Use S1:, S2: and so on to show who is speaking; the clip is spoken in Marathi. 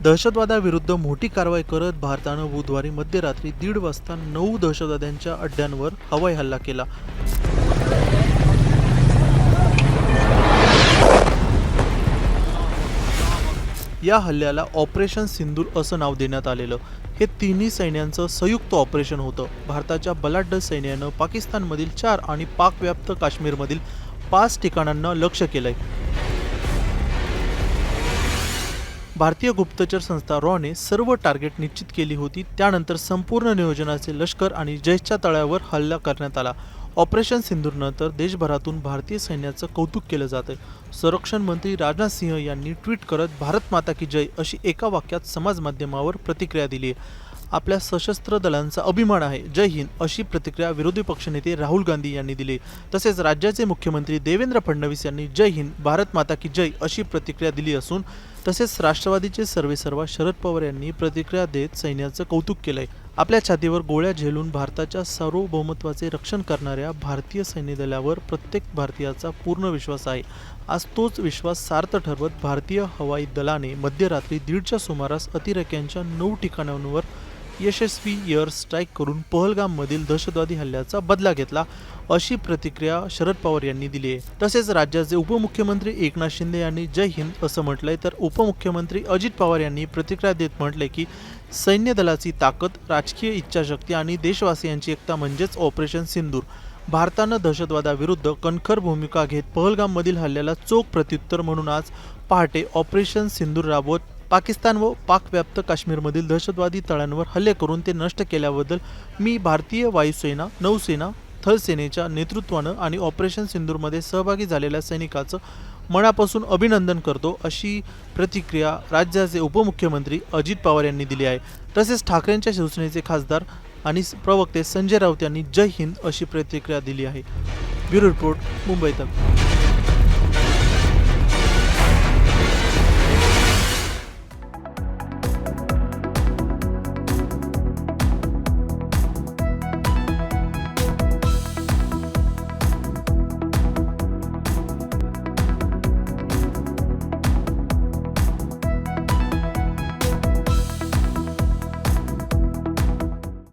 S1: दहशतवादाविरुद्ध मोठी कारवाई करत भारतानं बुधवारी मध्यरात्री 1:30 वाजता 9 दहशतवाद्यांच्या अड्ड्यांवर हवाई हल्ला केला. या हल्ल्याला ऑपरेशन सिंदूर असं नाव देण्यात आलेलं. हे तिन्ही सैन्यांचं संयुक्त ऑपरेशन होतं. भारताच्या बलाढ्य सैन्यानं पाकिस्तानमधील 4 आणि पाकव्याप्त काश्मीरमधील 5 ठिकाणांना लक्ष्य केलंय. भारतीय गुप्तचर संस्था रॉने सर्व टार्गेट निश्चित केली होती. त्यानंतर संपूर्ण नियोजनाचे लष्कर आणि जैशच्या तळावर हल्ला करण्यात आला. ऑपरेशन सिंदूरनंतर देशभरातून भारतीय सैन्याचं कौतुक केलं जातं. संरक्षण मंत्री राजनाथ सिंह यांनी ट्विट करत भारत माता की जय अशी एका वाक्यात समाज माध्यमावर प्रतिक्रिया दिली. आपल्या सशस्त्र दलांचा अभिमान आहे, जय हिंद अशी प्रतिक्रिया विरोधी पक्षनेते राहुल गांधी यांनी दिली. तसेच राज्याचे मुख्यमंत्री देवेंद्र फडणवीस यांनी जय हिंद भारत माता की जय अशी प्रतिक्रिया दिली असून तसेच राष्ट्रवादीचे सर्वेसर्वा शरद पवार यांनी प्रतिक्रिया देत सैन्याचं कौतुक केलंय. आपल्या छातीवर गोळ्या झेलून भारताच्या सार्वभौमत्वाचे रक्षण करणाऱ्या भारतीय सैन्य दलावर प्रत्येक भारतीयाचा पूर्ण विश्वास आहे. आज तोच विश्वास सार्थ ठरवत भारतीय हवाई दलाने मध्यरात्री 1:30च्या सुमारास अतिरेक्यांच्या 9 ठिकाणांवर यशस्वी एअर स्ट्राईक करून पहलगाममधील दहशतवादी हल्ल्याचा बदला घेतला, अशी प्रतिक्रिया शरद पवार यांनी दिली आहे. तसेच राज्याचे उपमुख्यमंत्री एकनाथ शिंदे यांनी जय हिंद असं म्हटलंय, तर उपमुख्यमंत्री अजित पवार यांनी प्रतिक्रिया देत म्हटलंय की सैन्य दलाची ताकद, राजकीय इच्छाशक्ती आणि देशवासियांची एकता म्हणजेच ऑपरेशन सिंदूर. भारतानं दहशतवादाविरुद्ध कणखर भूमिका घेत पहलगाममधील हल्ल्याला चोख प्रत्युत्तर म्हणून आज पहाटे ऑपरेशन सिंदूर राबवत पाकिस्तान व पाकव्याप्त काश्मीरमधील दहशतवादी तळांवर हल्ले करून ते नष्ट केल्याबद्दल मी भारतीय वायुसेना, नौसेना, थलसेनेच्या नेतृत्वानं आणि ऑपरेशन सिंदूरमध्ये सहभागी झालेल्या सैनिकांचं मनापासून अभिनंदन करतो, अशी प्रतिक्रिया राज्याचे उपमुख्यमंत्री अजित पवार यांनी दिली आहे. तसेच ठाकरेंच्या शिवसेनेचे खासदार आणि प्रवक्ते संजय राऊत यांनी जय हिंद अशी प्रतिक्रिया दिली आहे. ब्युरो रिपोर्ट, मुंबई तक.